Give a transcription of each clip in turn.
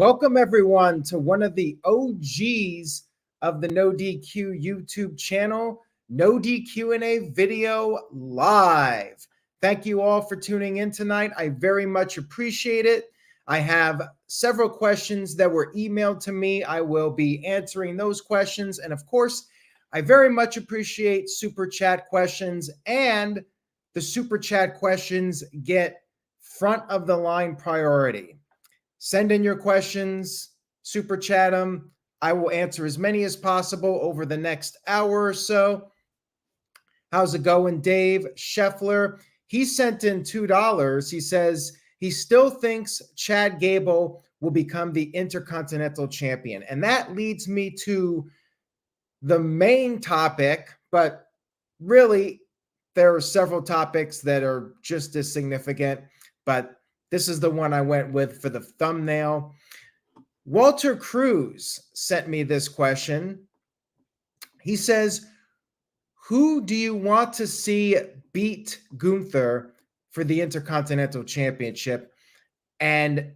Welcome, everyone, to one of the OGs of the NoDQ YouTube channel, NoDQ&A Video Live. Thank you all for tuning in tonight. I very much appreciate it. I have several questions that were emailed to me. I will be answering those questions. And of course, I very much appreciate Super Chat questions, and the Super Chat questions get front of the line priority. Send in your questions, super chat them. I will answer as many as possible over the next hour or so. How's it going, Dave Scheffler? He sent in $2. He says he still thinks Chad Gable will become the Intercontinental Champion. And that leads me to the main topic, but really there are several topics that are just as significant, but this is the one I went with for the thumbnail. Walter Cruz sent me this question. He says, who do you want to see beat Gunther for the Intercontinental Championship? And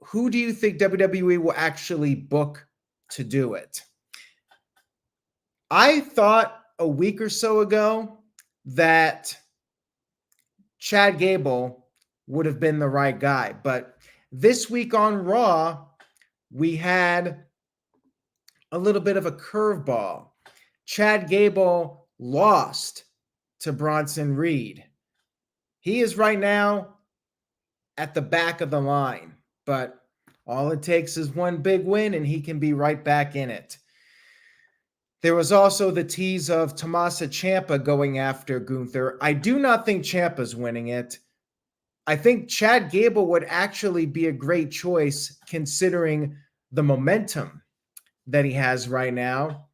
who do you think WWE will actually book to do it? I thought a week or so ago that Chad Gable would have been the right guy. But this week on Raw, we had a little bit of a curveball. Chad Gable lost to Bronson Reed. He is right now at the back of the line, but all it takes is one big win and he can be right back in it. There was also the tease of Tommaso Ciampa going after Gunther. I do not think Ciampa's winning it. I think Chad Gable would actually be a great choice considering the momentum that he has right now,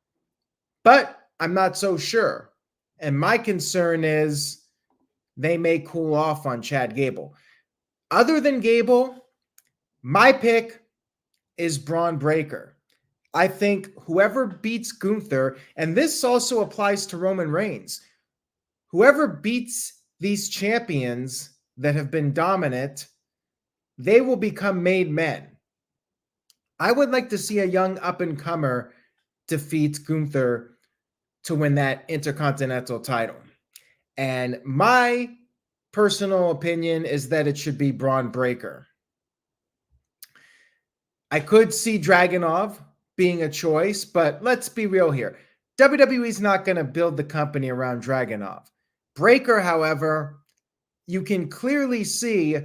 but I'm not so sure. And my concern is they may cool off on Chad Gable. Other than Gable, my pick is Braun Breaker. I think whoever beats Gunther, and this also applies to Roman Reigns, whoever beats these champions that have been dominant, they will become made men. I would like to see a young up-and-comer defeat Gunther to win that Intercontinental title. And my personal opinion is that it should be Braun Breaker. I could see Dragunov being a choice, but let's be real here. WWE's not going to build the company around Dragunov. Breaker, however, you can clearly see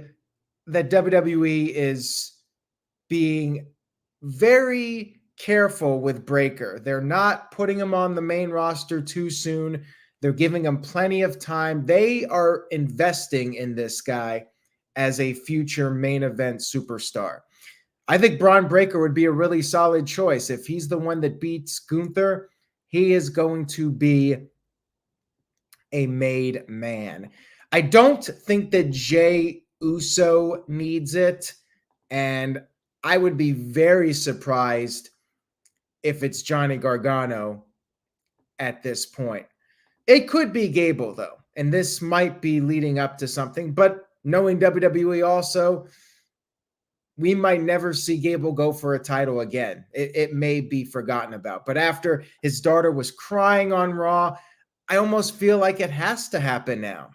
that WWE is being very careful with Breaker. They're not putting him on the main roster too soon. They're giving him plenty of time. They are investing in this guy as a future main event superstar. I think Braun Breaker would be a really solid choice. If he's the one that beats Gunther, he is going to be a made man. I don't think that Jey Uso needs it, and I would be very surprised if it's Johnny Gargano at this point. It could be Gable, though, and this might be leading up to something, but knowing WWE also, we might never see Gable go for a title again. It may be forgotten about, but after his daughter was crying on Raw, I almost feel like it has to happen now.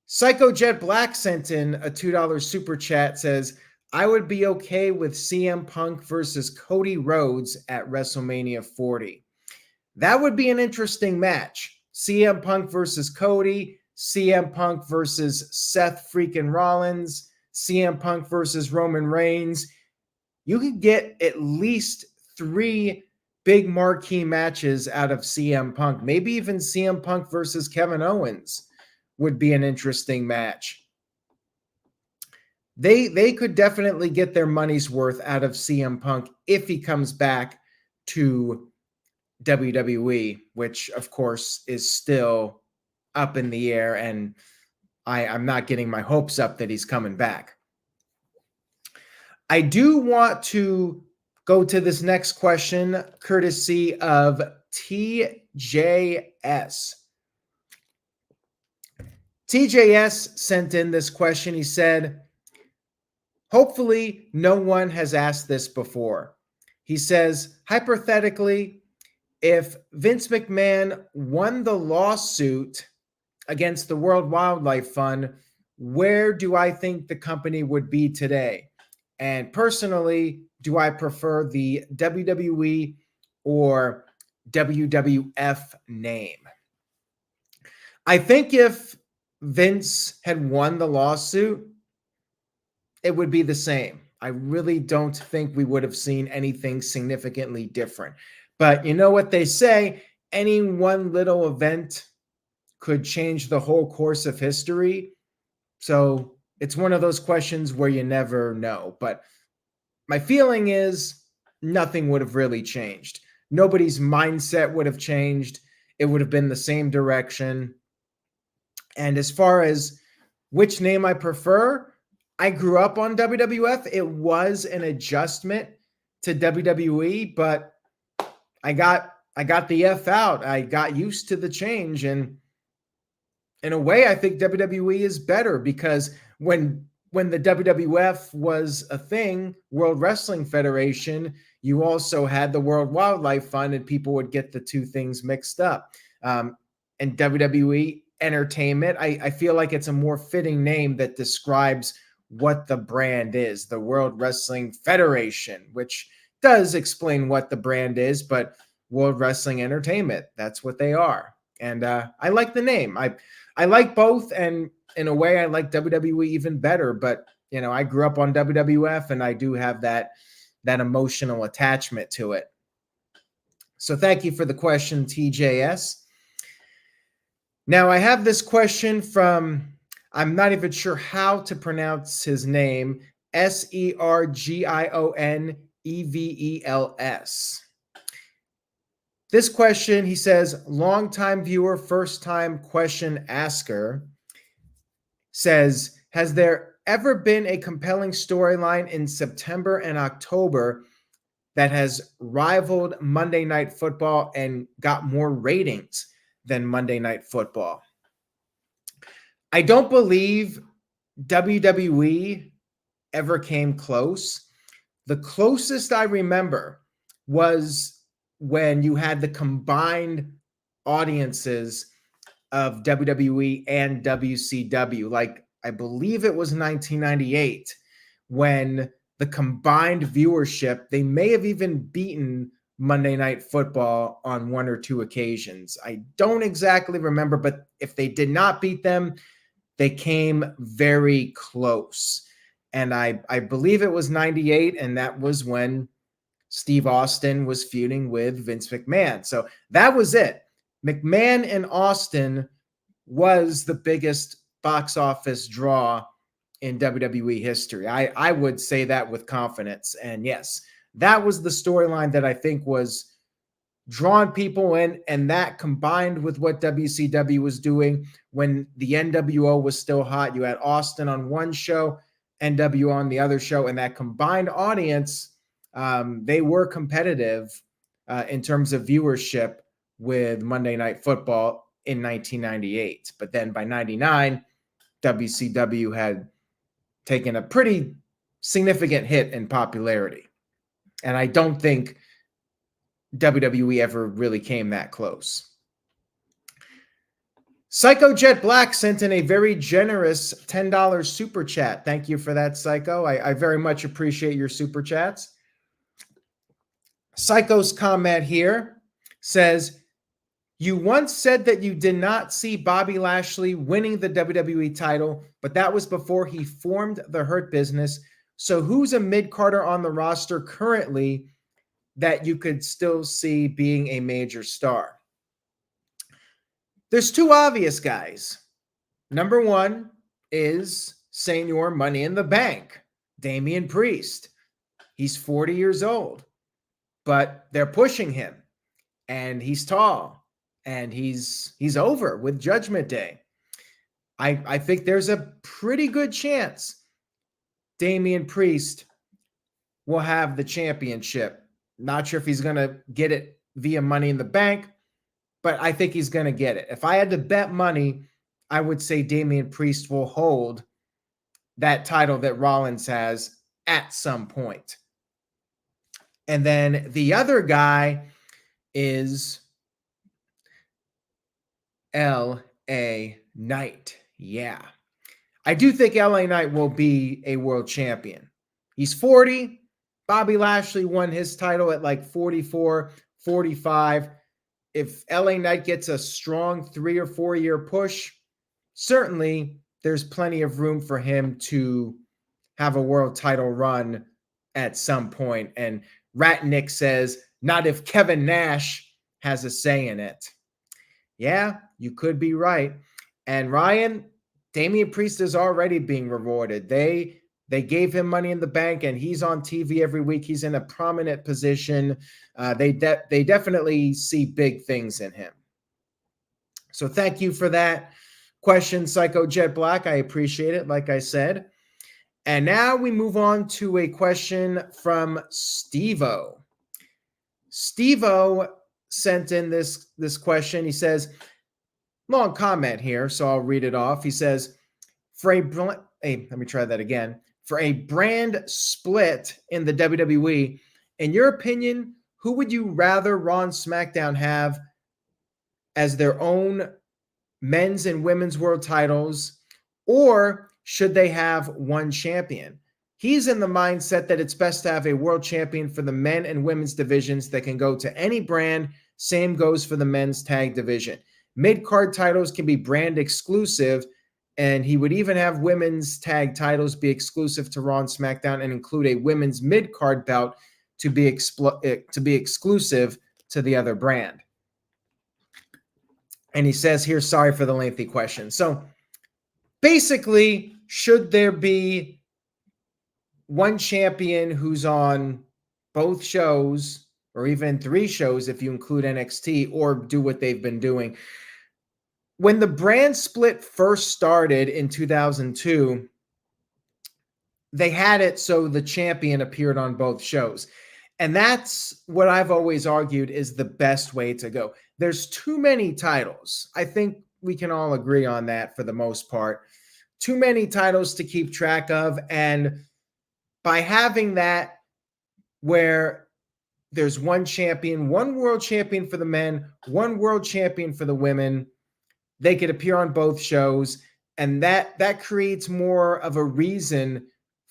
Psycho Jet Black sent in a $2 super chat, says, I would be okay with CM Punk versus Cody Rhodes at WrestleMania 40. That would be an interesting match. CM Punk versus Cody, CM Punk versus Seth freaking Rollins, CM Punk versus Roman Reigns. You could get at least 3 big marquee matches out of CM Punk. Maybe even CM Punk versus Kevin Owens would be an interesting match. They could definitely get their money's worth out of CM Punk if he comes back to WWE, which of course is still up in the air, and I'm not getting my hopes up that he's coming back. I do want to go to this next question, courtesy of TJS. TJS sent in this question. He said, hopefully no one has asked this before. He says, hypothetically, if Vince McMahon won the lawsuit against the World Wildlife Fund, where do I think the company would be today? And personally, do I prefer the WWE or WWF name? I think if Vince had won the lawsuit, it would be the same. I really don't think we would have seen anything significantly different. But you know what they say, any one little event could change the whole course of history. So it's one of those questions where you never know. But my feeling is nothing would have really changed. Nobody's mindset would have changed. It would have been the same direction. And as far as which name I prefer, I grew up on WWF. It was an adjustment to WWE, but I got the F out. I got used to the change. And in a way, I think WWE is better because when the WWF was a thing, World Wrestling Federation, you also had the World Wildlife Fund, and people would get the two things mixed up. And WWE Entertainment, I feel like it's a more fitting name that describes what the brand is, the World Wrestling Federation, which does explain what the brand is, but World Wrestling Entertainment, that's what they are. And I like the name. I like both, and in a way, I like WWE even better. But you know, I grew up on WWF, and I do have that emotional attachment to it. So thank you for the question, TJS. Now I have this question from, I'm not even sure how to pronounce his name, SERGIONEVELS. This question, he says, longtime viewer, first time question asker, says, has there ever been a compelling storyline in September and October that has rivaled Monday Night Football and got more ratings than Monday Night Football? I don't believe WWE ever came close. The closest I remember was when you had the combined audiences of WWE and WCW. Like, I believe it was 1998 when the combined viewership, they may have even beaten Monday Night Football on one or two occasions. I don't exactly remember, but if they did not beat them, they came very close. And I believe it was 98, and that was when Steve Austin was feuding with Vince McMahon. So that was it. McMahon and Austin was the biggest box office draw in WWE history. I would say that with confidence. And yes, that was the storyline that I think was drawing people in, and that combined with what WCW was doing when the NWO was still hot. You had Austin on one show, NWO on the other show, and that combined audience, they were competitive in terms of viewership with Monday Night Football in 1998. But then by 99, WCW had taken a pretty significant hit in popularity. And I don't think WWE ever really came that close. Psycho Jet Black sent in a very generous $10 super chat. Thank you for that, Psycho. I very much appreciate your super chats. Psycho's comment here says, you once said that you did not see Bobby Lashley winning the WWE title, but that was before he formed the Hurt Business. So who's a mid-carder on the roster currently that you could still see being a major star? There's two obvious guys. Number one is Senior Money in the Bank, Damian Priest. He's 40 years old, but they're pushing him, and he's tall, and he's over with Judgment Day. I think there's a pretty good chance Damian Priest will have the championship. Not sure if he's going to get it via Money in the Bank, but I think he's going to get it. If I had to bet money, I would say Damian Priest will hold that title that Rollins has at some point. And then the other guy is LA Knight. Yeah. I do think LA Knight will be a world champion. He's 40. Bobby Lashley won his title at like 44, 45. If LA Knight gets a strong 3 or 4 year push, certainly there's plenty of room for him to have a world title run at some point. And Ratnick says, not if Kevin Nash has a say in it. Yeah, you could be right. And Ryan, Damian Priest is already being rewarded. They gave him Money in the Bank, and he's on TV every week. He's in a prominent position. They definitely see big things in him. So thank you for that question, Psycho Jet Black. I appreciate it, like I said. And now we move on to a question from Steve-O. Steve-O sent in this question. He says, long comment here, so I'll read it off. He says, let me try that again. For a brand split in the WWE, in your opinion, who would you rather Raw and SmackDown have as their own men's and women's world titles, or should they have one champion? He's in the mindset that it's best to have a world champion for the men and women's divisions that can go to any brand. Same goes for the men's tag division. Mid-card titles can be brand exclusive, and he would even have women's tag titles be exclusive to Raw and SmackDown and include a women's mid-card bout to be exclusive to the other brand. And he says here, sorry for the lengthy question. So basically, should there be one champion who's on both shows, or even 3 shows if you include NXT, or do what they've been doing? When the brand split first started in 2002, they had it so the champion appeared on both shows. And that's what I've always argued is the best way to go. There's too many titles. I think we can all agree on that for the most part. Too many titles to keep track of. And by having that where there's one champion, one world champion for the men, one world champion for the women, they could appear on both shows. And that creates more of a reason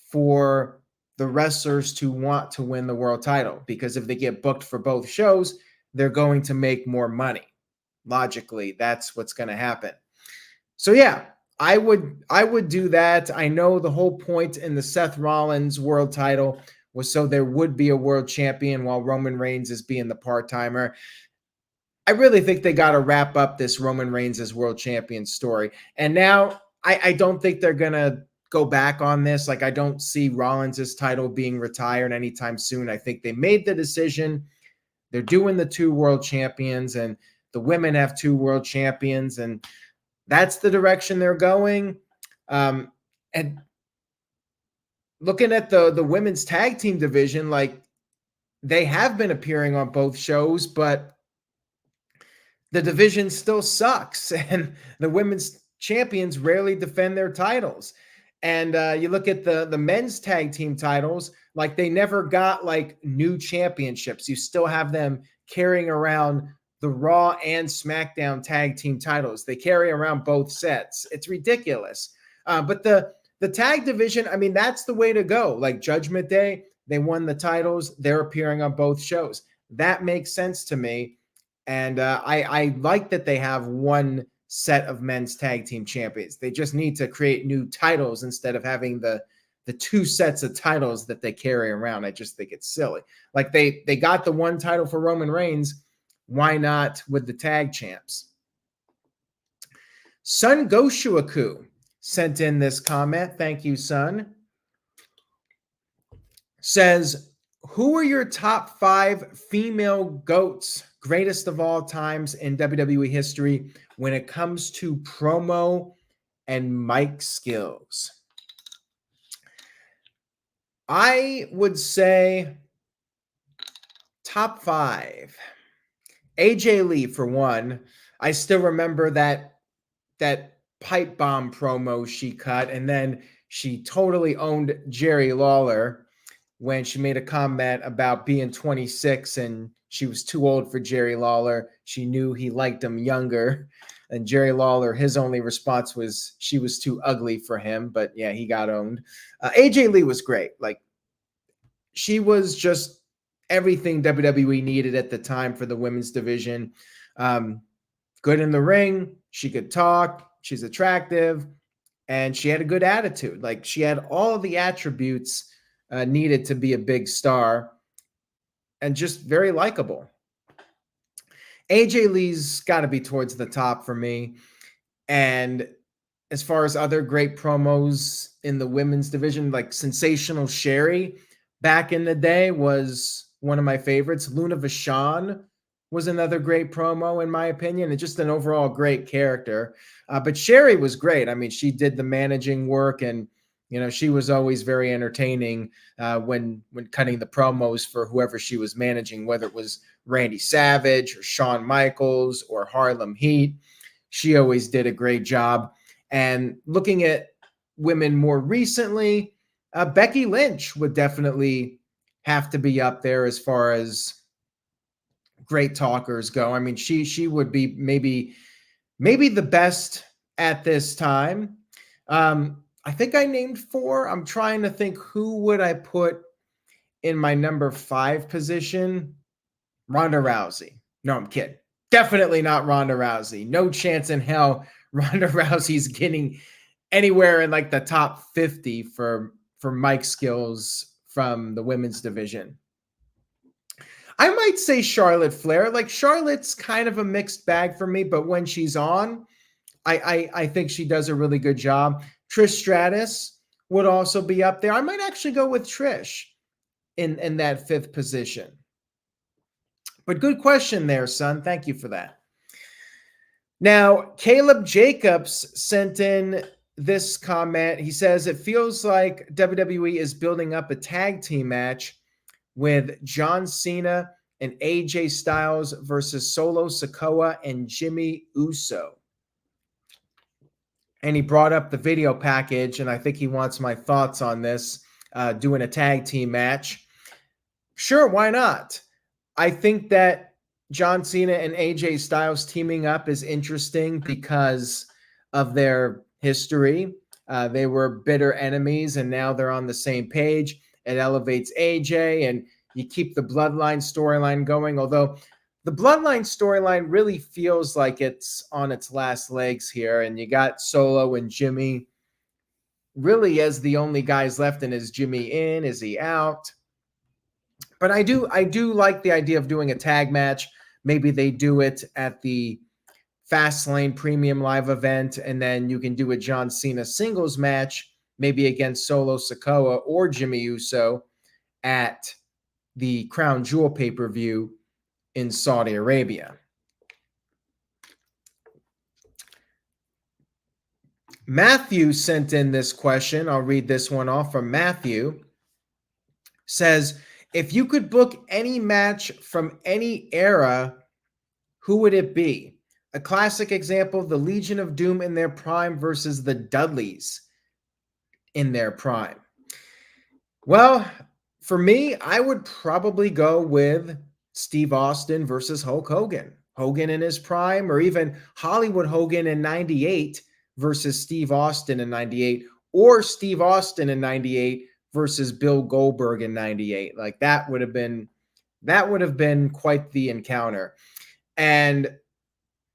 for the wrestlers to want to win the world title, because if they get booked for both shows, they're going to make more money. Logically, that's what's going to happen. So yeah, I would do that. I know the whole point in the Seth Rollins world title was so there would be a world champion while Roman Reigns is being the part-timer. I really think they got to wrap up this Roman Reigns as world champion story. And now I don't think they're going to go back on this. Like, I don't see Rollins' title being retired anytime soon. I think they made the decision. They're doing the 2 world champions, and the women have 2 world champions, and that's the direction they're going. And looking at the women's tag team division, like, they have been appearing on both shows, but the division still sucks, and the women's champions rarely defend their titles. And you look at the men's tag team titles, like, they never got like new championships. You still have them carrying around the Raw and SmackDown tag team titles. They carry around both sets. It's ridiculous. But the tag division, I mean, that's the way to go. Like Judgment Day, they won the titles. They're appearing on both shows. That makes sense to me. And I like that they have one set of men's tag team champions. They just need to create new titles instead of having the 2 sets of titles that they carry around. I just think it's silly. Like, they got the one title for Roman Reigns. Why not with the tag champs? Sun Goshuaku sent in this comment. Thank you, Sun. Says, who are your top 5 female GOATs, greatest of all times in WWE history, when it comes to promo and mic skills? I would say top 5. AJ Lee, for one. I still remember that pipe bomb promo she cut, and then she totally owned Jerry Lawler. when she made a comment about being 26 and she was too old for Jerry Lawler. She knew he liked him younger. And Jerry Lawler, his only response was she was too ugly for him. But yeah, he got owned. AJ Lee was great. Like, she was just everything WWE needed at the time for the women's division. Good in the ring. She could talk. She's attractive. And she had a good attitude. Like, she had all the attributes needed to be a big star and just very likable. AJ Lee's got to be towards the top for me. And as far as other great promos in the women's division, like Sensational Sherry back in the day was one of my favorites. Luna Vachon was another great promo, in my opinion, and just an overall great character. But Sherry was great. I mean, she did the managing work, and she was always very entertaining when cutting the promos for whoever she was managing, whether it was Randy Savage or Shawn Michaels or Harlem Heat. She always did a great job. And looking at women more recently, Becky Lynch would definitely have to be up there as far as great talkers go. I mean, she would be maybe the best at this time. I think I named 4. I'm trying to think, who would I put in my number 5 position? Ronda Rousey. No, I'm kidding. Definitely not Ronda Rousey. No chance in hell Ronda Rousey's getting anywhere in like the top 50 for mic skills from the women's division. I might say Charlotte Flair. Like, Charlotte's kind of a mixed bag for me, but when she's on, I think she does a really good job. Trish Stratus would also be up there. I might actually go with Trish in that 5th position. But good question there, son. Thank you for that. Now, Caleb Jacobs sent in this comment. He says, it feels like WWE is building up a tag team match with John Cena and AJ Styles versus Solo Sikoa and Jimmy Uso. And he brought up the video package, and I think he wants my thoughts on this, doing a tag team match. Sure, why not? I think that John Cena and AJ Styles teaming up is interesting because of their history. They were bitter enemies, and now they're on the same page. It elevates AJ, and you keep the Bloodline storyline going, although the Bloodline storyline really feels like it's on its last legs here, and you got Solo and Jimmy really as the only guys left. And is Jimmy in? Is he out? But I do like the idea of doing a tag match. Maybe they do it at the Fastlane Premium Live event, and then you can do a John Cena singles match, maybe against Solo Sikoa or Jimmy Uso at the Crown Jewel pay-per-view in Saudi Arabia. Matthew sent in this question. I'll read this one off from Matthew. Says, if you could book any match from any era, who would it be? A classic example, the Legion of Doom in their prime versus the Dudleys in their prime. Well, for me, I would probably go with Steve Austin versus Hulk Hogan. Hogan in his prime, or even Hollywood Hogan in 98 versus Steve Austin in 98, or Steve Austin in 98 versus Bill Goldberg in 98. Like, that would have been quite the encounter. And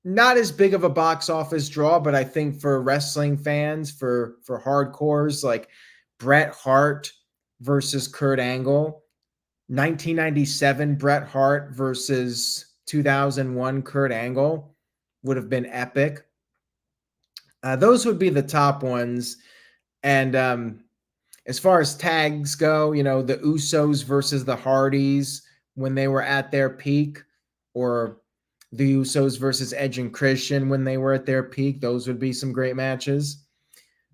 not as big of a box office draw, but I think for wrestling fans, for hardcores, like Bret Hart versus Kurt Angle, 1997 Bret Hart versus 2001 Kurt Angle would have been epic. Those would be the top ones. And as far as tags go, the Usos versus the Hardys when they were at their peak, or the Usos versus Edge and Christian when they were at their peak, those would be some great matches.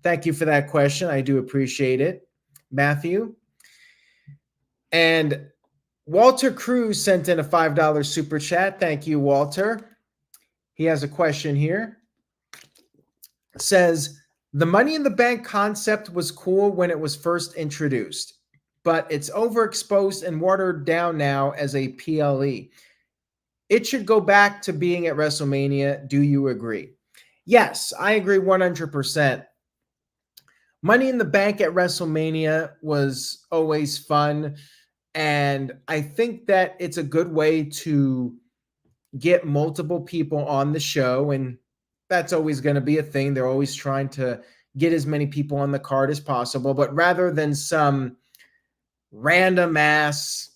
Thank you for that question. I do appreciate it, Matthew. And Walter Cruz sent in a $5 super chat. Thank you, Walter. He has a question here. It says, the Money in the Bank concept was cool when it was first introduced. but it's overexposed and watered down now as a PLE. It should go back to being at WrestleMania. Do you agree? Yes, I agree 100%. Money in the Bank at WrestleMania was always fun. And I think that it's a good way to get multiple people on the show. And that's always going to be a thing. They're always trying to get as many people on the card as possible. But rather than some random ass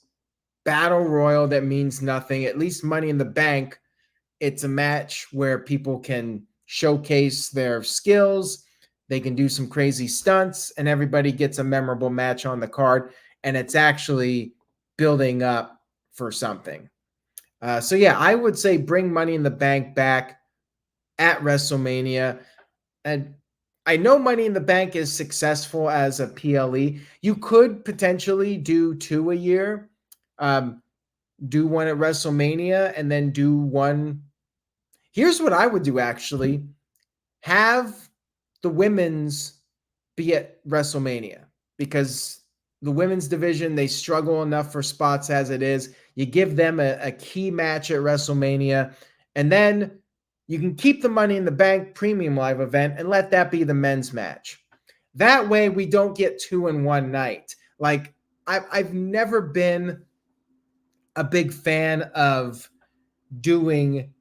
battle royal that means nothing, at least Money in the Bank, it's a match where people can showcase their skills. They can do some crazy stunts, and everybody gets a memorable match on the card, and it's actually building up for something. So yeah, I would say bring Money in the Bank back at WrestleMania. And I know Money in the Bank is successful as a PLE. You could potentially do 2 a year, do one at WrestleMania, and then do one. Here's what I would do, actually. Have the women's be at WrestleMania, because the women's division, they struggle enough for spots as it is. You give them a key match at WrestleMania, and then you can keep the Money in the Bank premium live event and let that be the men's match. That way we don't get 2 in one night. Like, I've never been a big fan of doing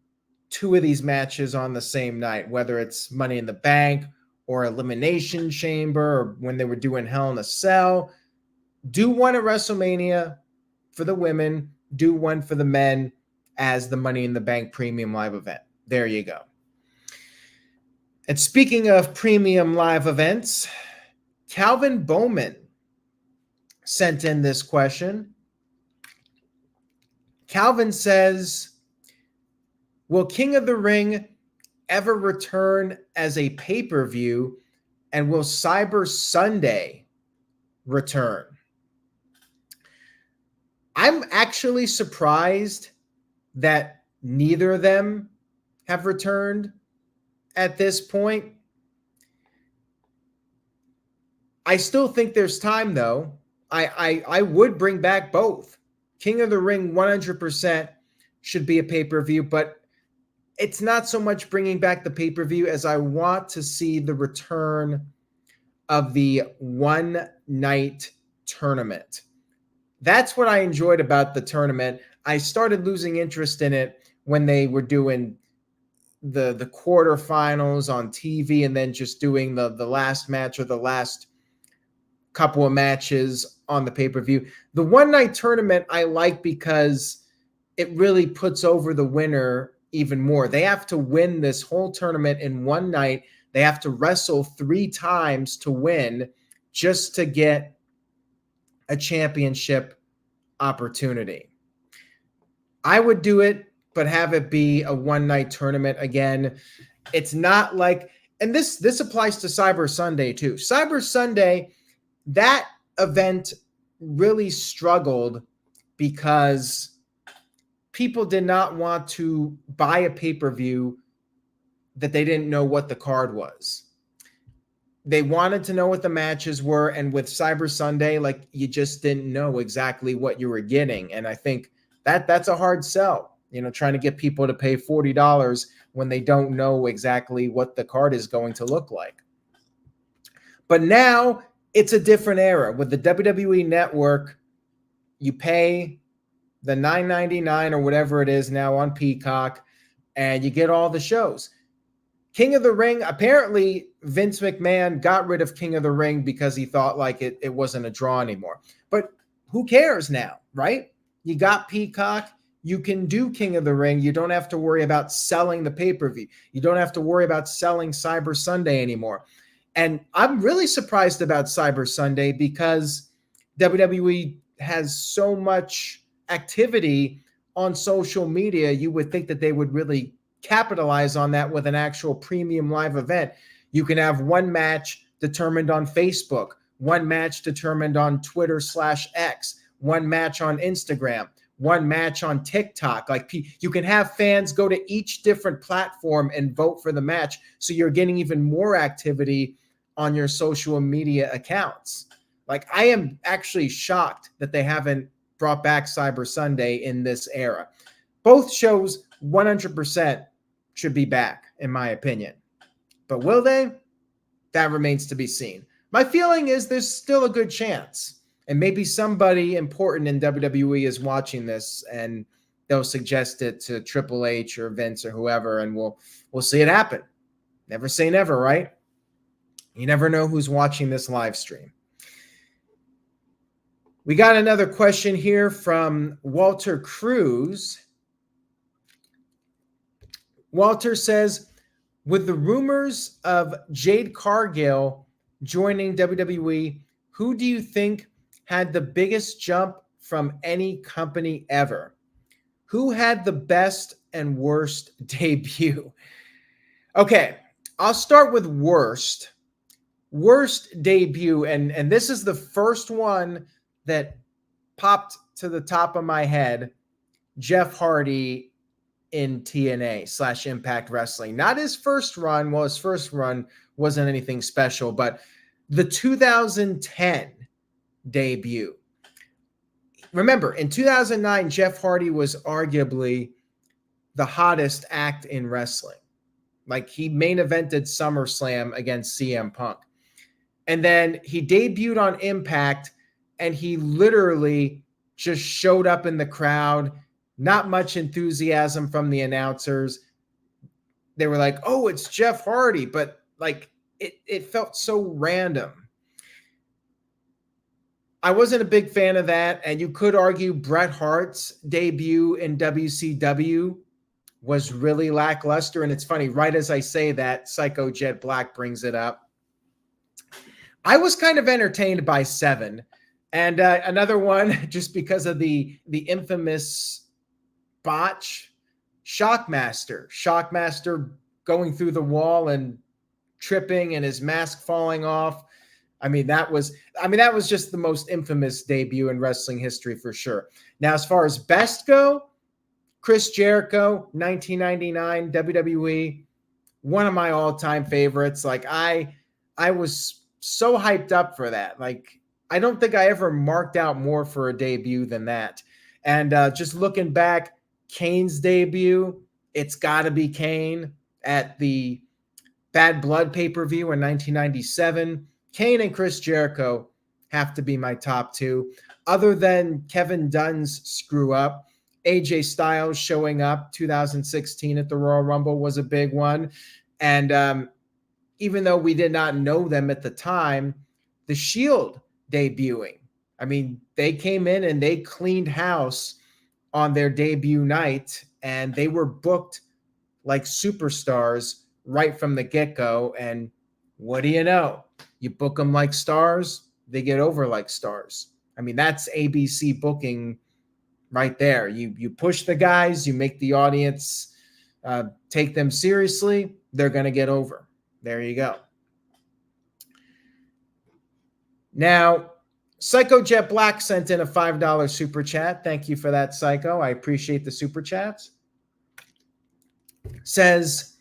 2 of these matches on the same night, whether it's Money in the Bank or Elimination Chamber, or when they were doing Hell in a Cell. Do one at WrestleMania for the women, do one for the men as the Money in the Bank premium live event. There you go. And speaking of premium live events, Calvin Bowman sent in this question. Calvin says, will King of the Ring ever return as a pay-per-view, and will Cyber Sunday return? I'm actually surprised that neither of them have returned at this point. I still think there's time, though. I would bring back both. King of the Ring 100% should be a pay-per-view, but it's not so much bringing back the pay-per-view as I want to see the return of the one-night tournament. That's what I enjoyed about the tournament. I started losing interest in it when they were doing the quarterfinals on TV and then just doing the last match or the last couple of matches on the pay-per-view. The one-night tournament I like because it really puts over the winner even more. They have to win this whole tournament in one night. They have to wrestle 3 times to win just to get a championship opportunity. I would do it, but have it be a one-night tournament. Again, it's not like, and this applies to Cyber Sunday too. Cyber Sunday, that event really struggled because people did not want to buy a pay-per-view that they didn't know what the card was. They wanted to know what the matches were, and with Cyber Sunday, like, you just didn't know exactly what you were getting. And I think that's a hard sell, trying to get people to pay $40 when they don't know exactly what the card is going to look like. But now it's a different era. With the WWE Network, you pay the $9.99 or whatever it is now on Peacock, and you get all the shows. King of the Ring, apparently Vince McMahon got rid of King of the Ring because he thought like it wasn't a draw anymore. But who cares now, right? You got Peacock, you can do King of the Ring. You don't have to worry about selling the pay-per-view. You don't have to worry about selling Cyber Sunday anymore. And I'm really surprised about Cyber Sunday because WWE has so much activity on social media. You would think that they would really capitalize on that with an actual premium live event. You can have one match determined on Facebook, one match determined on Twitter/X, one match on Instagram, one match on TikTok. Like, you can have fans go to each different platform and vote for the match. So you're getting even more activity on your social media accounts. Like, I am actually shocked that they haven't brought back Cyber Sunday in this era. Both shows 100% should be back, in my opinion. But will they? That remains to be seen. My feeling is there's still a good chance. And maybe somebody important in WWE is watching this and they'll suggest it to Triple H or Vince or whoever, and we'll see it happen. Never say never, right? You never know who's watching this live stream. We got another question here from Walter Cruz. Walter says, with the rumors of Jade Cargill joining WWE, who do you think had the biggest jump from any company ever? Who had the best and worst debut? Okay, I'll start with worst. Worst debut, and this is the first one that popped to the top of my head. Jeff Hardy in TNA / Impact Wrestling. Not his first run. Well, his first run wasn't anything special, but the 2010 debut. Remember, in 2009, Jeff Hardy was arguably the hottest act in wrestling. Like, he main evented SummerSlam against CM Punk. And then he debuted on Impact, and he literally just showed up in the crowd. Not much enthusiasm from the announcers. They were like, oh, it's Jeff Hardy. But like, it felt so random. I wasn't a big fan of that. And you could argue Bret Hart's debut in WCW was really lackluster. And it's funny, right as I say that, Psycho Jet Black brings it up. I was kind of entertained by 7. And another one, just because of the infamous botch, Shockmaster. Shockmaster going through the wall and tripping and his mask falling off. I mean, that was just the most infamous debut in wrestling history for sure. Now, as far as best go, Chris Jericho, 1999 WWE, one of my all-time favorites. Like, I was so hyped up for that. Like, I don't think I ever marked out more for a debut than that. And just looking back, Kane's debut, it's got to be Kane at the Bad Blood pay-per-view in 1997. Kane and Chris Jericho have to be my top 2. Other than Kevin Dunn's screw up, AJ Styles showing up 2016 at the Royal Rumble was a big one. And even though we did not know them at the time, the Shield debuting. I mean, they came in and they cleaned house on their debut night, and they were booked like superstars right from the get-go. And what do you know? You book them like stars, they get over like stars. I mean, that's ABC booking right there. You push the guys, you make the audience take them seriously, they're going to get over. There you go. Now, Psycho Jet Black sent in a $5 super chat. Thank you for that, Psycho. I appreciate the super chats. Says,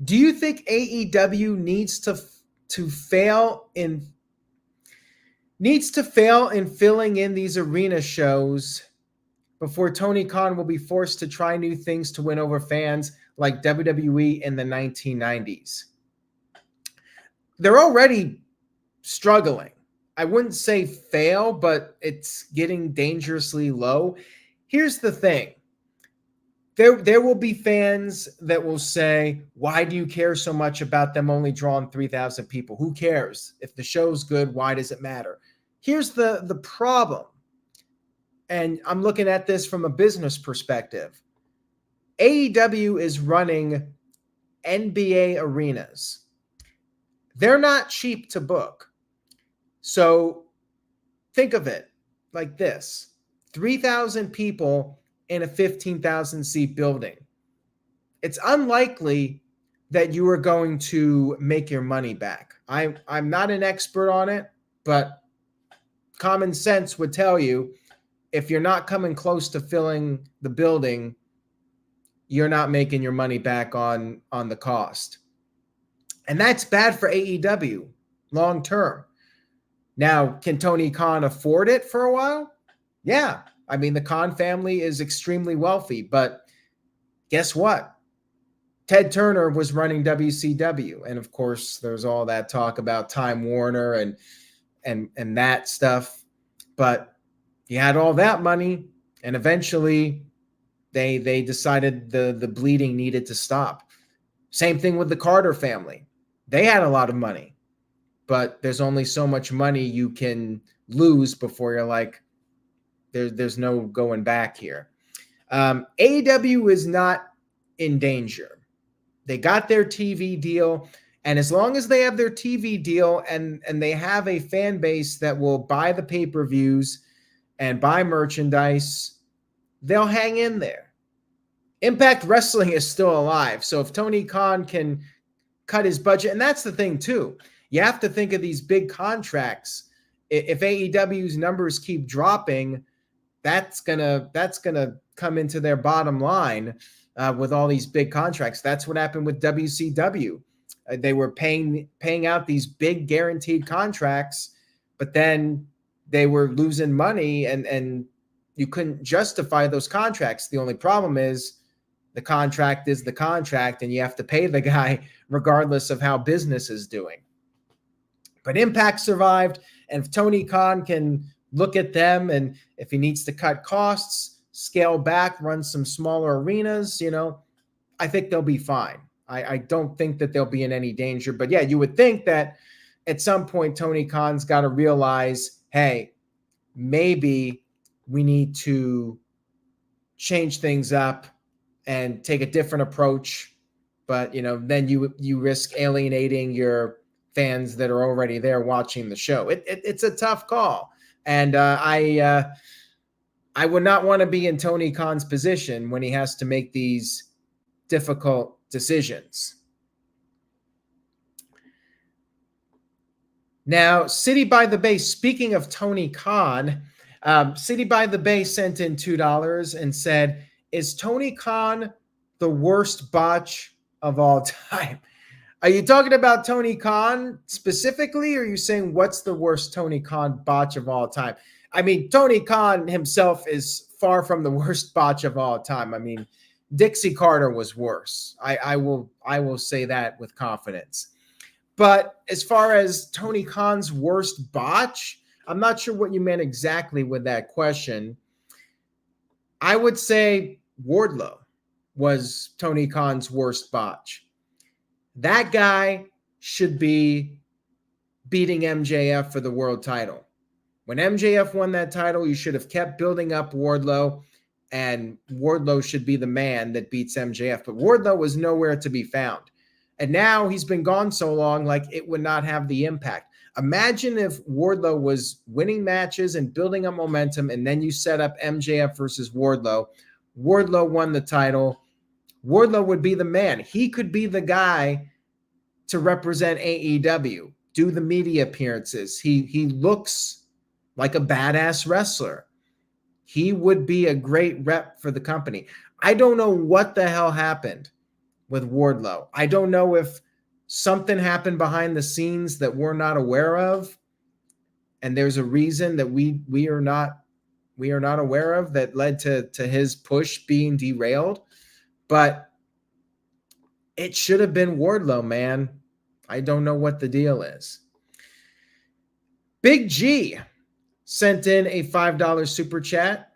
do you think AEW needs to fail in filling in these arena shows before Tony Khan will be forced to try new things to win over fans like WWE in the 1990s? They're already struggling. I wouldn't say fail, but it's getting dangerously low. Here's the thing. There will be fans that will say, why do you care so much about them only drawing 3,000 people? Who cares? If the show's good, why does it matter? Here's the problem. And I'm looking at this from a business perspective. AEW is running NBA arenas. They're not cheap to book. So think of it like this. 3,000 people in a 15,000 seat building. It's unlikely that you are going to make your money back. I'm not an expert on it, but common sense would tell you if you're not coming close to filling the building, you're not making your money back on the cost. And that's bad for AEW long term. Now, can Tony Khan afford it for a while? Yeah. I mean, the Khan family is extremely wealthy, but guess what? Ted Turner was running WCW. And of course, there's all that talk about Time Warner and that stuff. But he had all that money, and eventually they decided the bleeding needed to stop. Same thing with the Carter family. They had a lot of money, but there's only so much money you can lose before you're like, there's no going back here. AEW is not in danger. They got their TV deal, and as long as they have their TV deal and they have a fan base that will buy the pay-per-views and buy merchandise, they'll hang in there. Impact Wrestling is still alive. So if Tony Khan can cut his budget, and that's the thing too, you have to think of these big contracts. If AEW's numbers keep dropping, that's gonna come into their bottom line with all these big contracts. That's what happened with WCW. They were paying out these big guaranteed contracts, but then they were losing money, and you couldn't justify those contracts. The only problem is the contract is the contract, and you have to pay the guy regardless of how business is doing. But Impact survived, and if Tony Khan can look at them, and if he needs to cut costs, scale back, run some smaller arenas, I think they'll be fine. I don't think that they'll be in any danger. But yeah, you would think that at some point Tony Khan's got to realize, hey, maybe we need to change things up and take a different approach. But, then you risk alienating your fans that are already there watching the show. It's a tough call. And I would not want to be in Tony Khan's position when he has to make these difficult decisions. Now, City by the Bay, speaking of Tony Khan, City by the Bay sent in $2 and said, is Tony Khan the worst botch of all time? Are you talking about Tony Khan specifically, or are you saying what's the worst Tony Khan botch of all time? I mean, Tony Khan himself is far from the worst botch of all time. I mean, Dixie Carter was worse. I will say that with confidence. But as far as Tony Khan's worst botch, I'm not sure what you meant exactly with that question. I would say Wardlow was Tony Khan's worst botch. That guy should be beating MJF for the world title. When MJF won that title, you should have kept building up Wardlow, and Wardlow should be the man that beats MJF. But Wardlow was nowhere to be found. And now he's been gone so long, like it would not have the impact. Imagine if Wardlow was winning matches and building up momentum, and then you set up MJF versus Wardlow. Wardlow won the title. Wardlow would be the man. He could be the guy to represent AEW, do the media appearances. He looks like a badass wrestler. He would be a great rep for the company. I don't know what the hell happened with Wardlow. I don't know if something happened behind the scenes that we're not aware of, and there's a reason that we are not aware of that led to his push being derailed. But it should have been Wardlow, man. I don't know what the deal is. Big G sent in a $5 super chat.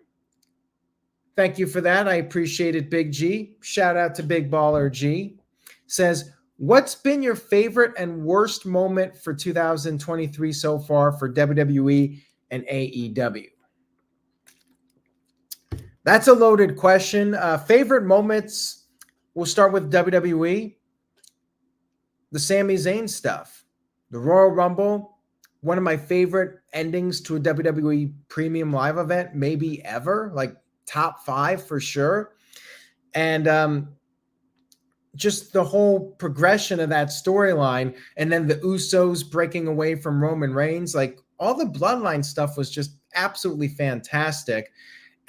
Thank you for that. I appreciate it, Big G. Shout out to Big Baller G. Says, what's been your favorite and worst moment for 2023 so far for WWE and AEW? That's a loaded question. Favorite moments, we'll start with WWE. The Sami Zayn stuff. The Royal Rumble, one of my favorite endings to a WWE premium live event, maybe ever, like top 5 for sure. And just the whole progression of that storyline, and then the Usos breaking away from Roman Reigns, like all the Bloodline stuff was just absolutely fantastic.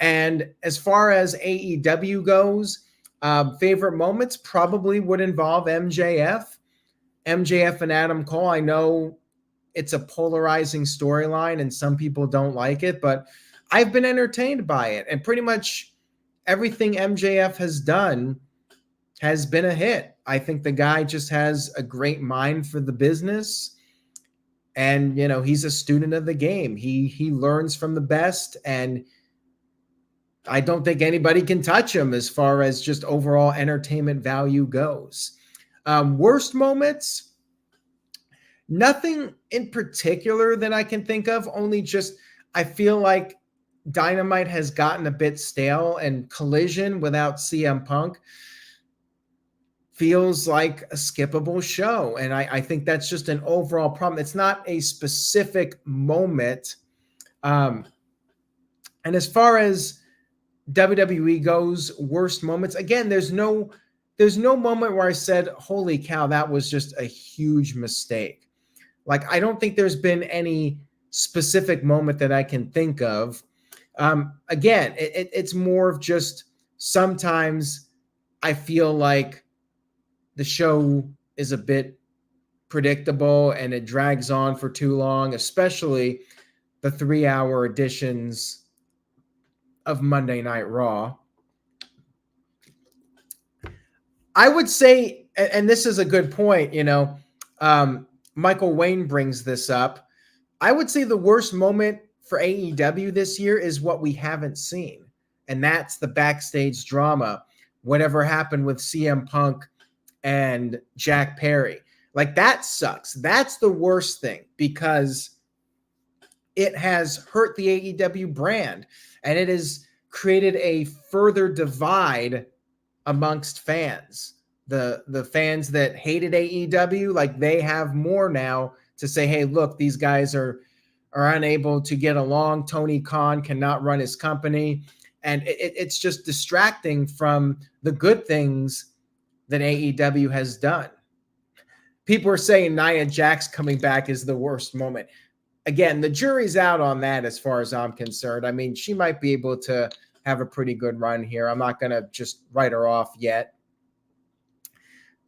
And as far as AEW goes, favorite moments probably would involve MJF and Adam Cole. I know it's a polarizing storyline and some people don't like it, but I've been entertained by it. And pretty much everything MJF has done has been a hit. I think the guy just has a great mind for the business. And, he's a student of the game. He learns from the best, and I don't think anybody can touch him as far as just overall entertainment value goes. Worst moments, nothing in particular that I can think of, only just I feel like Dynamite has gotten a bit stale, and Collision without CM Punk feels like a skippable show. And I think that's just an overall problem. It's not a specific moment. And as far as WWE goes, worst moments, again, there's no moment where I said, holy cow, that was just a huge mistake. Like, I don't think there's been any specific moment that I can think of. Again, it's more of just sometimes I feel like the show is a bit predictable and it drags on for too long, especially the 3-hour editions of Monday Night Raw. I would say, and this is a good point, Michael Wayne brings this up. I would say the worst moment for AEW this year is what we haven't seen, and that's the backstage drama, whatever happened with CM Punk and Jack Perry. Like, that sucks. That's the worst thing, because it has hurt the AEW brand, and it has created a further divide amongst fans. The fans that hated AEW, like, they have more now to say, hey, look, these guys are unable to get along. Tony Khan cannot run his company. And it's just distracting from the good things that AEW has done. People are saying Nia Jax coming back is the worst moment. Again, the jury's out on that as far as I'm concerned. I mean, she might be able to have a pretty good run here. I'm not going to just write her off yet.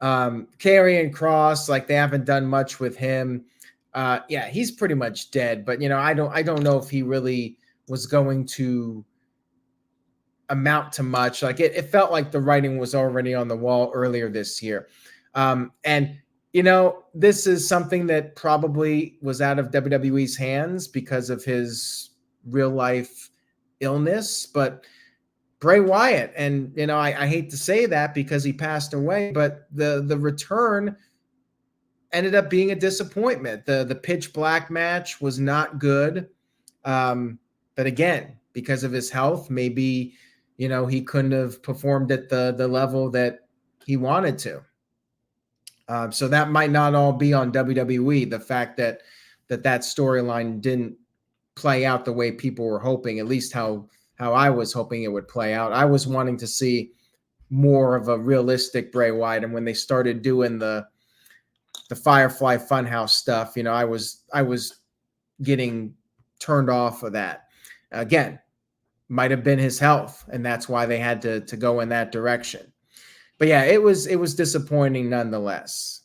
Karrion Kross, like, they haven't done much with him. Yeah, he's pretty much dead, but I don't know if he really was going to amount to much. Like, it felt like the writing was already on the wall earlier this year. And this is something that probably was out of WWE's hands because of his real life illness, but Bray Wyatt, and I hate to say that because he passed away, but the return ended up being a disappointment. The Pitch Black match was not good. But again, because of his health, maybe, he couldn't have performed at the level that he wanted to. So that might not all be on WWE. The fact that storyline didn't play out the way people were hoping, at least how I was hoping it would play out. I was wanting to see more of a realistic Bray Wyatt. And when they started doing the Firefly Funhouse stuff, I was getting turned off of that. Again, might have been his health, and that's why they had to go in that direction. But yeah, it was disappointing nonetheless.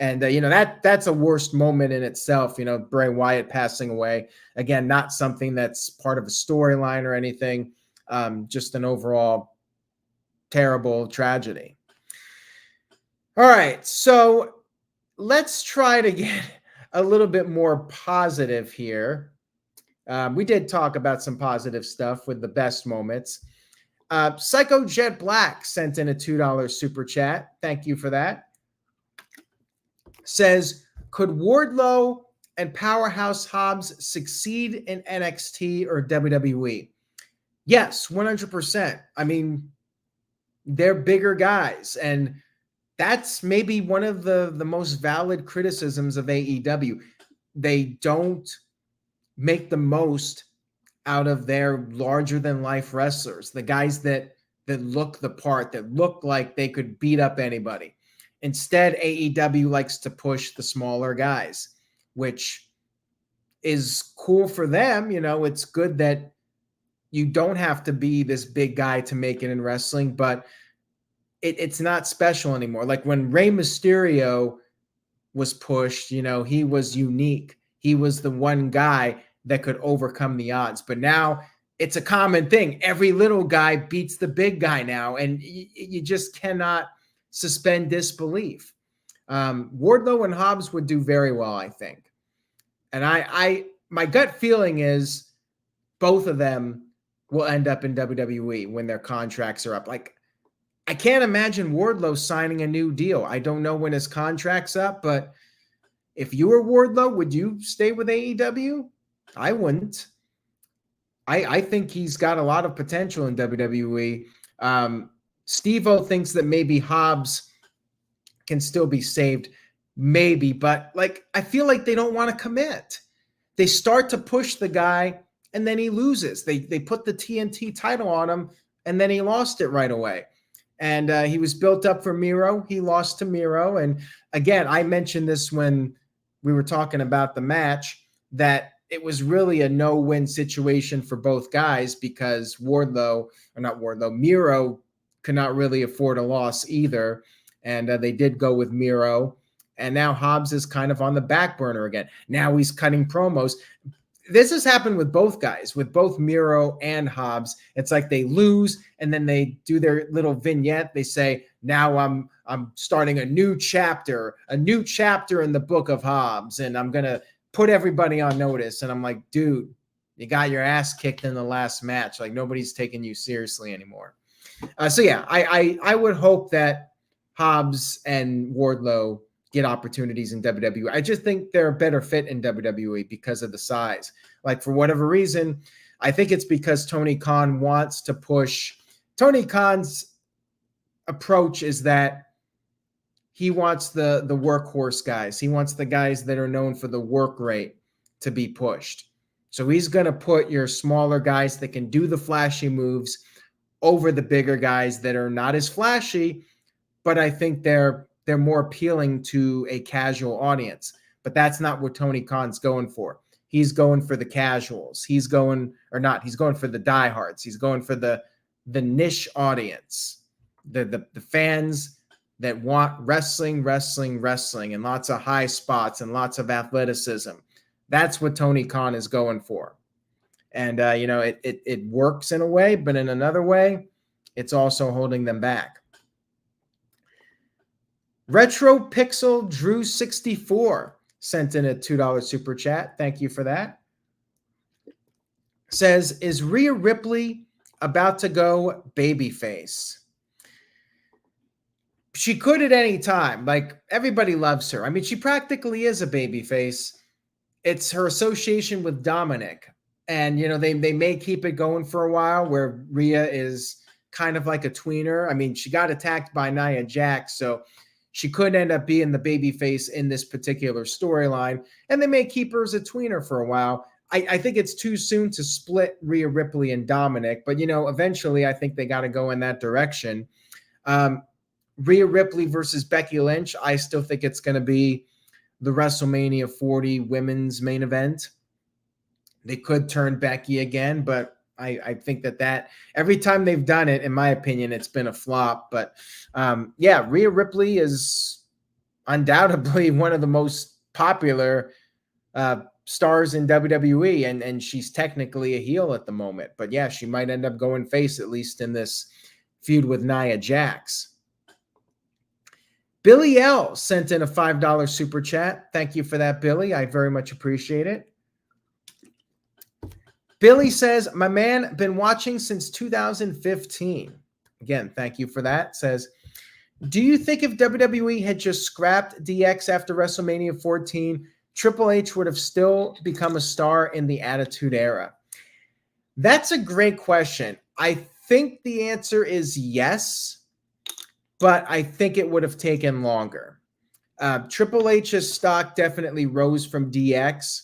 And that's a worst moment in itself. Bray Wyatt passing away, again, not something that's part of a storyline or anything. Just an overall terrible tragedy. All right, so let's try to get a little bit more positive here. We did talk about some positive stuff with the best moments. Psycho Jet Black sent in a $2 super chat. Thank you for that. Says, could Wardlow and Powerhouse Hobbs succeed in NXT or WWE? Yes, 100%. I mean, they're bigger guys, and that's maybe one of the most valid criticisms of AEW. They don't make the most out of their larger-than-life wrestlers, the guys that look the part, that look like they could beat up anybody. Instead, AEW likes to push the smaller guys, which is cool for them. It's good that you don't have to be this big guy to make it in wrestling, but it's not special anymore. Like when Rey Mysterio was pushed, he was unique. he was the one guy that could overcome the odds. But now it's a common thing. Every little guy beats the big guy now, and you just cannot suspend disbelief. Wardlow and Hobbs would do very well, I think. And my gut feeling is both of them will end up in WWE when their contracts are up. Like, I can't imagine Wardlow signing a new deal. I don't know when his contract's up, but if you were Wardlow, would you stay with AEW? I wouldn't. I think he's got a lot of potential in WWE. Steve-O thinks that maybe Hobbs can still be saved, maybe, but like, I feel like they don't want to commit. They start to push the guy, and then he loses. They put the TNT title on him, and then he lost it right away. And he was built up for Miro. He lost to Miro. And again, I mentioned this when we were talking about the match, that it was really a no-win situation for both guys because Miro could not really afford a loss either. And they did go with Miro. And now Hobbs is kind of on the back burner again. Now he's cutting promos. This has happened with both guys, with both Miro and Hobbs. It's like they lose, and then they do their little vignette. They say, now I'm starting a new chapter in the book of Hobbs, and I'm going to put everybody on notice. And I'm like, dude, you got your ass kicked in the last match. Like, nobody's taking you seriously anymore. So yeah, I would hope that Hobbs and Wardlow get opportunities in WWE. I just think they're a better fit in WWE because of the size. Like, for whatever reason, I think it's because Tony Khan wants to push. Tony Khan's approach is that he wants the workhorse guys. He wants the guys that are known for the work rate to be pushed. So he's going to put your smaller guys that can do the flashy moves over the bigger guys that are not as flashy, but I think they're more appealing to a casual audience. But that's not what Tony Khan's going for. He's going for the casuals. He's going for the diehards. He's going for the niche audience, the fans that want wrestling, and lots of high spots and lots of athleticism. That's what Tony Khan is going for. And, it works in a way, but in another way, it's also holding them back. Retro Pixel Drew 64 sent in a $2 super chat. Thank you for that. Says, is Rhea Ripley about to go babyface? She could at any time. Like, everybody loves her. I mean, she practically is a babyface. It's her association with Dominic. And, they may keep it going for a while where Rhea is kind of like a tweener. I mean, she got attacked by Nia Jax, so she could end up being the babyface in this particular storyline, and they may keep her as a tweener for a while. I think it's too soon to split Rhea Ripley and Dominic, but, eventually I think they got to go in that direction. Rhea Ripley versus Becky Lynch, I still think it's going to be the WrestleMania 40 women's main event. They could turn Becky again, but I think that every time they've done it, in my opinion, it's been a flop. But Rhea Ripley is undoubtedly one of the most popular stars in WWE, and she's technically a heel at the moment. But yeah, she might end up going face, at least in this feud with Nia Jax. Billy L sent in a $5 super chat. Thank you for that, Billy. I very much appreciate it. Billy says, my man, been watching since 2015. Again, thank you for that. Says, do you think if WWE had just scrapped DX after WrestleMania 14, Triple H would have still become a star in the Attitude Era? That's a great question. I think the answer is yes, but I think it would have taken longer. Triple H's stock definitely rose from DX.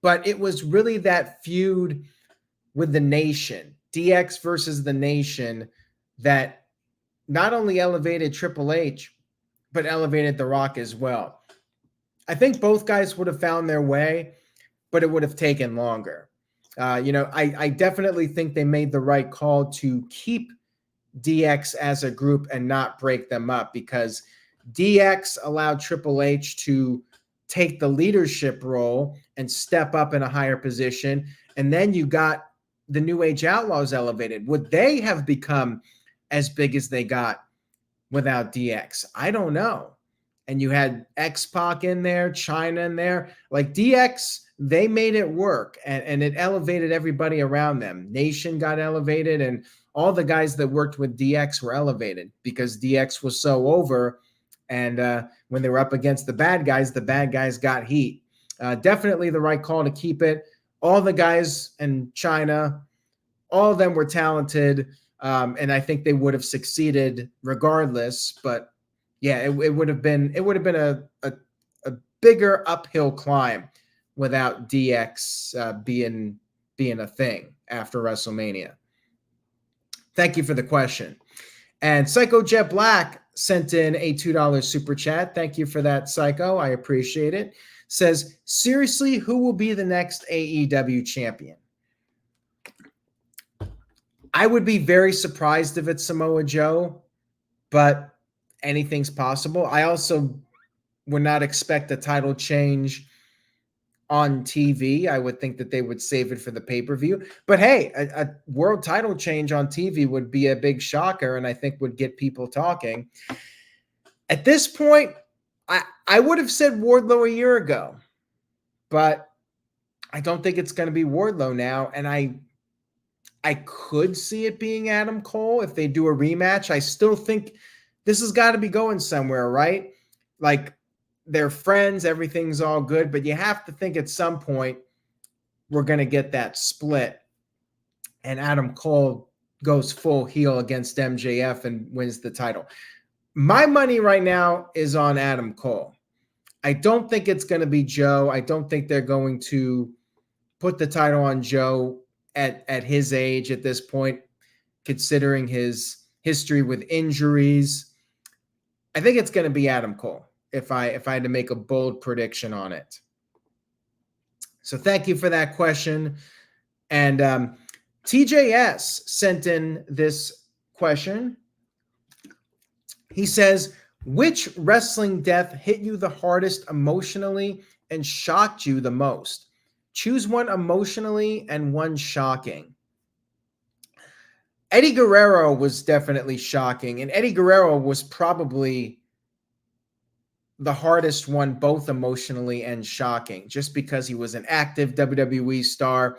But it was really that feud with the Nation, DX versus the Nation, that not only elevated Triple H, but elevated The Rock as well. I think both guys would have found their way, but it would have taken longer. I definitely think they made the right call to keep DX as a group and not break them up, because DX allowed Triple H to take the leadership role and step up in a higher position. And then you got the New Age Outlaws elevated. Would they have become as big as they got without DX? I don't know. And you had X-Pac in there, China in there. Like DX, they made it work, and it elevated everybody around them. Nation got elevated, and all the guys that worked with DX were elevated because DX was so over. And when they were up against the bad guys got heat. Definitely the right call to keep it. All the guys in China, all of them were talented, and I think they would have succeeded regardless. But yeah, it would have been a bigger uphill climb without DX being a thing after WrestleMania. Thank you for the question. And Psycho Jet Black sent in a $2 super chat. Thank you for that, Psycho. I appreciate it. Says, seriously, who will be the next AEW champion? I would be very surprised if it's Samoa Joe, but anything's possible. I also would not expect a title change on TV. I would think that they would save it for the pay-per-view. But hey, a world title change on TV would be a big shocker, and I think would get people talking. At this point, I would have said Wardlow a year ago, but I don't think it's going to be Wardlow now. And I could see it being Adam Cole if they do a rematch. I still think this has got to be going somewhere, right? Like, they're friends, everything's all good, but you have to think at some point we're going to get that split and Adam Cole goes full heel against MJF and wins the title. My money right now is on Adam Cole. I don't think it's going to be Joe. I don't think they're going to put the title on Joe at his age at this point, considering his history with injuries. I think it's going to be Adam Cole if I had to make a bold prediction on it. So thank you for that question. And TJS sent in this question. He says, which wrestling death hit you the hardest emotionally and shocked you the most? Choose one emotionally and one shocking. Eddie Guerrero was definitely shocking, and Eddie Guerrero was probably the hardest one, both emotionally and shocking, just because he was an active WWE star,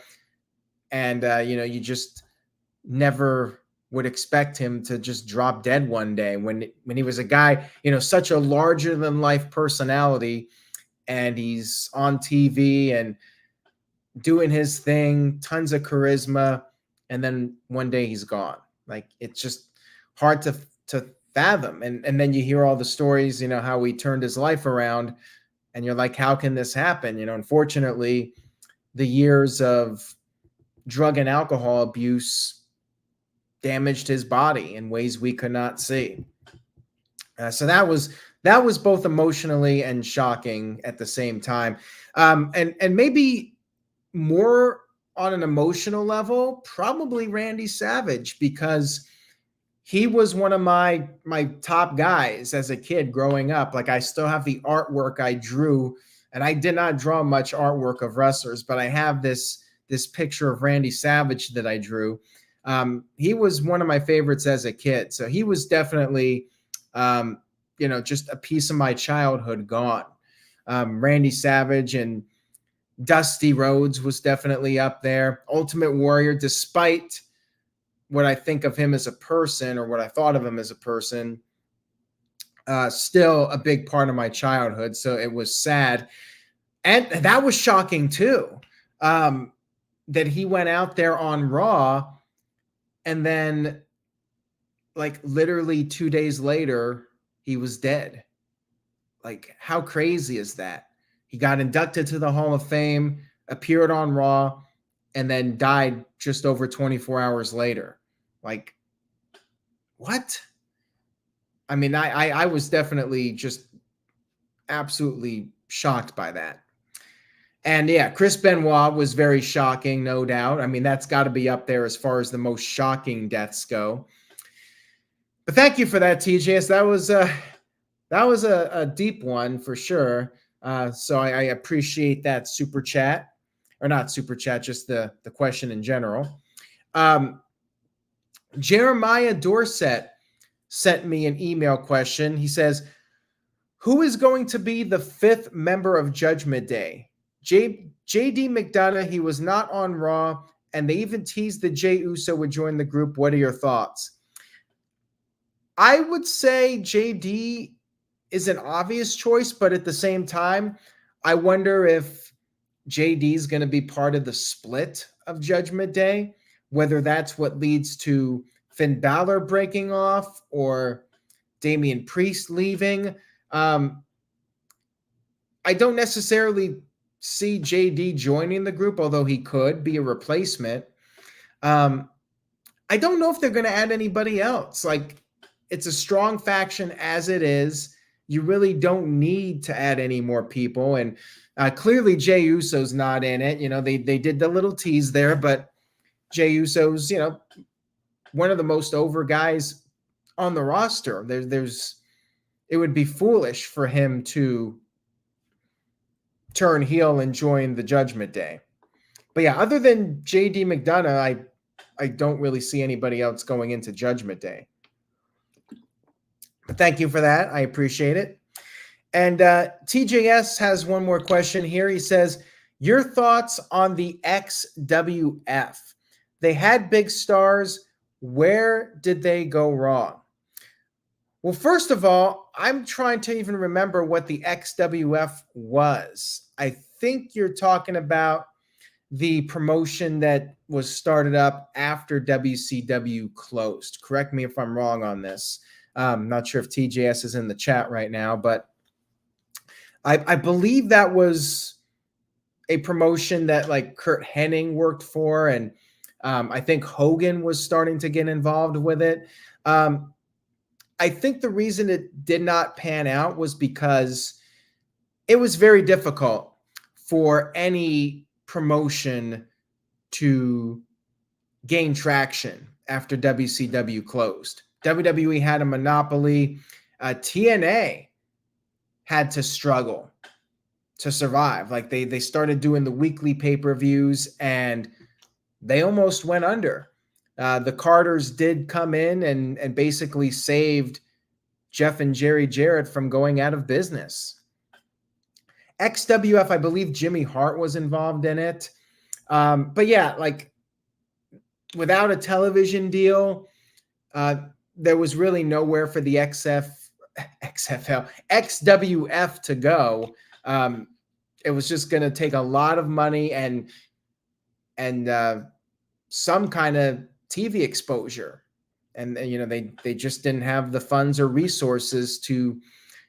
and you just never would expect him to just drop dead one day when he was a guy, such a larger than life personality, and he's on TV and doing his thing, tons of charisma, and then one day he's gone. Like, it's just hard to fathom. And then you hear all the stories, how he turned his life around, and you're like, how can this happen? Unfortunately, the years of drug and alcohol abuse damaged his body in ways we could not see. So that was both emotionally and shocking at the same time. And maybe more on an emotional level, probably Randy Savage, because he was one of my top guys as a kid growing up. Like, I still have the artwork I drew, and I did not draw much artwork of wrestlers, but I have this picture of Randy Savage that I drew. He was one of my favorites as a kid. So he was definitely, just a piece of my childhood gone. Randy Savage and Dusty Rhodes was definitely up there. Ultimate Warrior, despite what I think of him as a person, or what I thought of him as a person, still a big part of my childhood. So it was sad. And that was shocking too, that he went out there on Raw, and then like literally 2 days later, he was dead. Like, how crazy is that? He got inducted to the Hall of Fame, appeared on Raw, and then died just over 24 hours later. Like, what? I mean, I was definitely just absolutely shocked by that. And yeah, Chris Benoit was very shocking, no doubt. I mean, that's got to be up there as far as the most shocking deaths go. But thank you for that, TJS. That was a deep one for sure. So I appreciate that super chat, or not super chat, just the question in general. Jeremiah Dorset sent me an email question. He says, who is going to be the 5th member of Judgment Day? JD McDonough, he was not on Raw, and they even teased that Jey Uso would join the group. What are your thoughts? I would say JD is an obvious choice, but at the same time, I wonder if JD is going to be part of the split of Judgment Day, whether that's what leads to Finn Balor breaking off or Damian Priest leaving. I don't necessarily see JD joining the group, although he could be a replacement. I don't know if they're going to add anybody else. Like, it's a strong faction as it is. You really don't need to add any more people. And clearly Jey Uso's not in it. You know, they did the little tease there, but Jey Uso's, you know, one of the most over guys on the roster. It would be foolish for him to turn heel and join the Judgment Day. But yeah, other than JD McDonough, I don't really see anybody else going into Judgment Day. But thank you for that. I appreciate it. And TJS has one more question here. He says, your thoughts on the XWF? They had big stars. Where did they go wrong? Well, first of all, I'm trying to even remember what the XWF was. I think you're talking about the promotion that was started up after WCW closed. Correct me if I'm wrong on this. I'm not sure if TJS is in the chat right now, but I believe that was a promotion that like Kurt Hennig worked for, and I think Hogan was starting to get involved with it. I think the reason it did not pan out was because it was very difficult for any promotion to gain traction after WCW closed. WWE had a monopoly. TNA had to struggle to survive. Like they started doing the weekly pay-per-views and they almost went under. The Carters did come in and basically saved Jeff and Jerry Jarrett from going out of business. XWF, I believe Jimmy Hart was involved in it. But yeah, like without a television deal, there was really nowhere for the XWF to go. It was just going to take a lot of money and some kind of TV exposure. And you know, they just didn't have the funds or resources to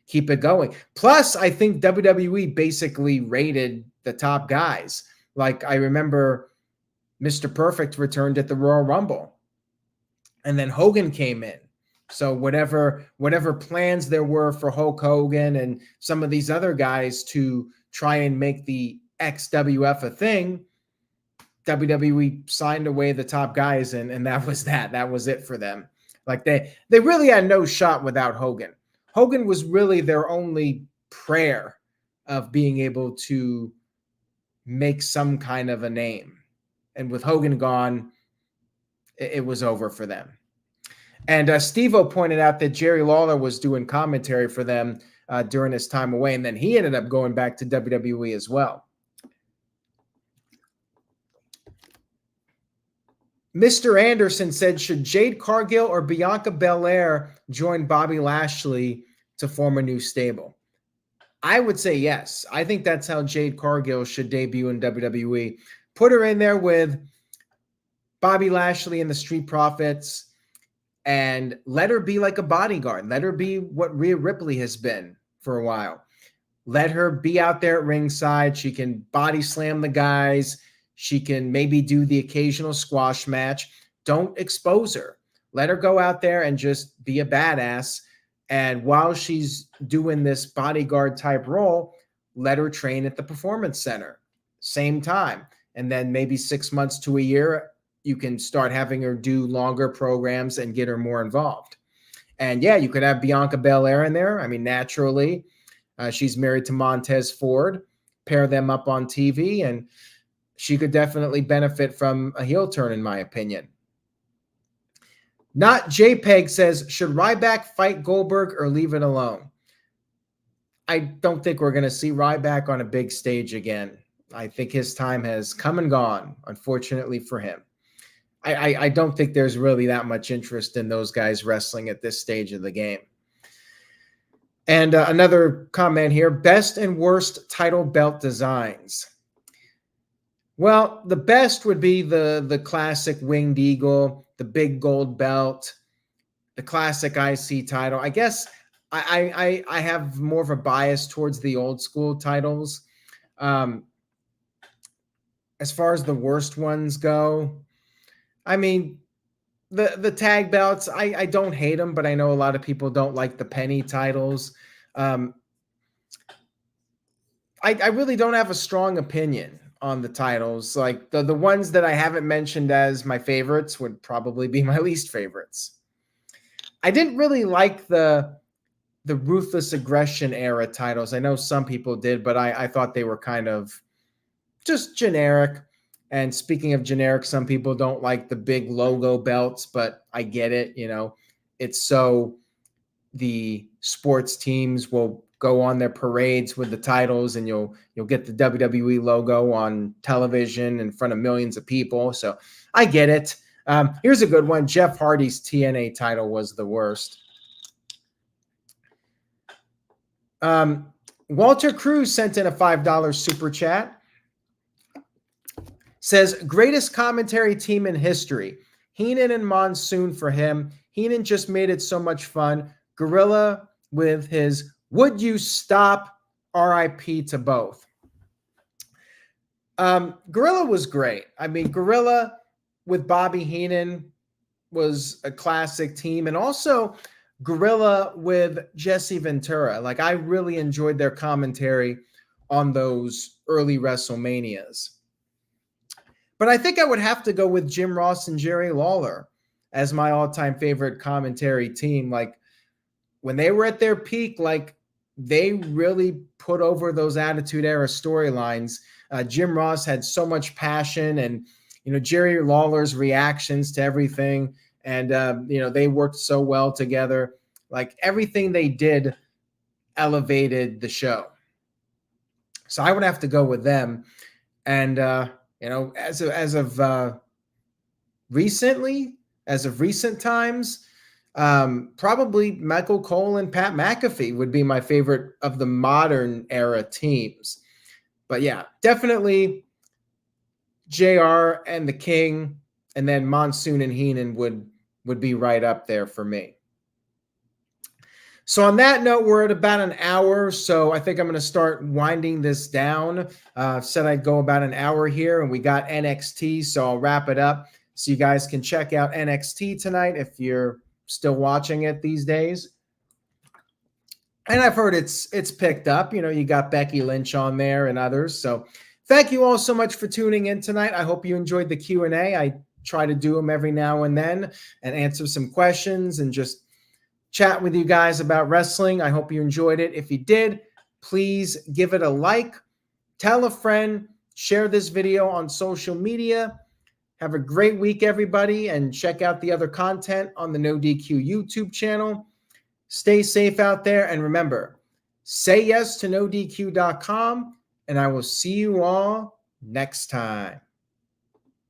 keep it going. Plus, I think WWE basically rated the top guys. Like I remember Mr. Perfect returned at the Royal Rumble. And then Hogan came in. So whatever plans there were for Hulk Hogan and some of these other guys to try and make the XWF a thing, WWE signed away the top guys, and that was that. That was it for them. Like they really had no shot without Hogan. Hogan was really their only prayer of being able to make some kind of a name. And with Hogan gone, it was over for them. And Steve-O pointed out that Jerry Lawler was doing commentary for them during his time away, and then he ended up going back to WWE as well. Mr. Anderson said, should Jade Cargill or Bianca Belair join Bobby Lashley to form a new stable? I would say yes. I think that's how Jade Cargill should debut in WWE. Put her in there with Bobby Lashley and the Street Profits, and let her be like a bodyguard. Let her be what Rhea Ripley has been for a while. Let her be out there at ringside. She can body slam the guys. She can maybe do the occasional squash match. Don't expose her. Let her go out there and just be a badass. And while she's doing this bodyguard type role, let her train at the Performance Center. Same time. And then maybe 6 months to a year, you can start having her do longer programs and get her more involved. And yeah, you could have Bianca Belair in there. I mean, naturally. She's married to Montez Ford. Pair them up on TV, and she could definitely benefit from a heel turn, in my opinion. Not JPEG says, should Ryback fight Goldberg or leave it alone? I don't think we're going to see Ryback on a big stage again. I think his time has come and gone, unfortunately for him. I don't think there's really that much interest in those guys wrestling at this stage of the game. And another comment here, best and worst title belt designs. Well, the best would be the classic winged eagle, the big gold belt, the classic IC title. I guess I have more of a bias towards the old school titles. As far as the worst ones go, I mean, the tag belts, I don't hate them, but I know a lot of people don't like the penny titles. I really don't have a strong opinion on the titles. Like the ones that I haven't mentioned as my favorites would probably be my least favorites. I didn't really like the Ruthless Aggression era titles. I know some people did, but I thought they were kind of just generic. And speaking of generic, some people don't like the big logo belts, but I get it. You know, it's so the sports teams will go on their parades with the titles, and you'll get the WWE logo on television in front of millions of people. So I get it. Here's a good one. Jeff Hardy's TNA title was the worst. Walter Cruz sent in a $5 super chat. Says, greatest commentary team in history. Heenan and Monsoon for him. Heenan just made it so much fun. Gorilla with his would you stop? RIP to both. Gorilla was great. I mean, Gorilla with Bobby Heenan was a classic team. And also Gorilla with Jesse Ventura. Like, I really enjoyed their commentary on those early WrestleManias. But I think I would have to go with Jim Ross and Jerry Lawler as my all-time favorite commentary team. Like, when they were at their peak, like, they really put over those Attitude Era storylines. Jim Ross had so much passion, and, you know, Jerry Lawler's reactions to everything. And, you know, they worked so well together. Like, everything they did elevated the show. So I would have to go with them. And, you know, as of recent times, probably Michael Cole and Pat McAfee would be my favorite of the modern era teams. But yeah, definitely JR and the King, and then Monsoon and Heenan would be right up there for me. So on that note, we're at about an hour, so I think I'm going to start winding this down. Said I'd go about an hour here, and we got NXT, so I'll wrap it up so you guys can check out NXT tonight if you're still watching it these days. And I've heard it's picked up. You know, you got Becky Lynch on there and others. So thank you all so much for tuning in tonight. I hope you enjoyed the Q&A. I try to do them every now and then and answer some questions and just chat with you guys about wrestling. I hope you enjoyed it. If you did, please give it a like, tell a friend, share this video on social media. Have a great week, everybody, and check out the other content on the NoDQ YouTube channel. Stay safe out there, and remember, say yes to NoDQ.com, and I will see you all next time.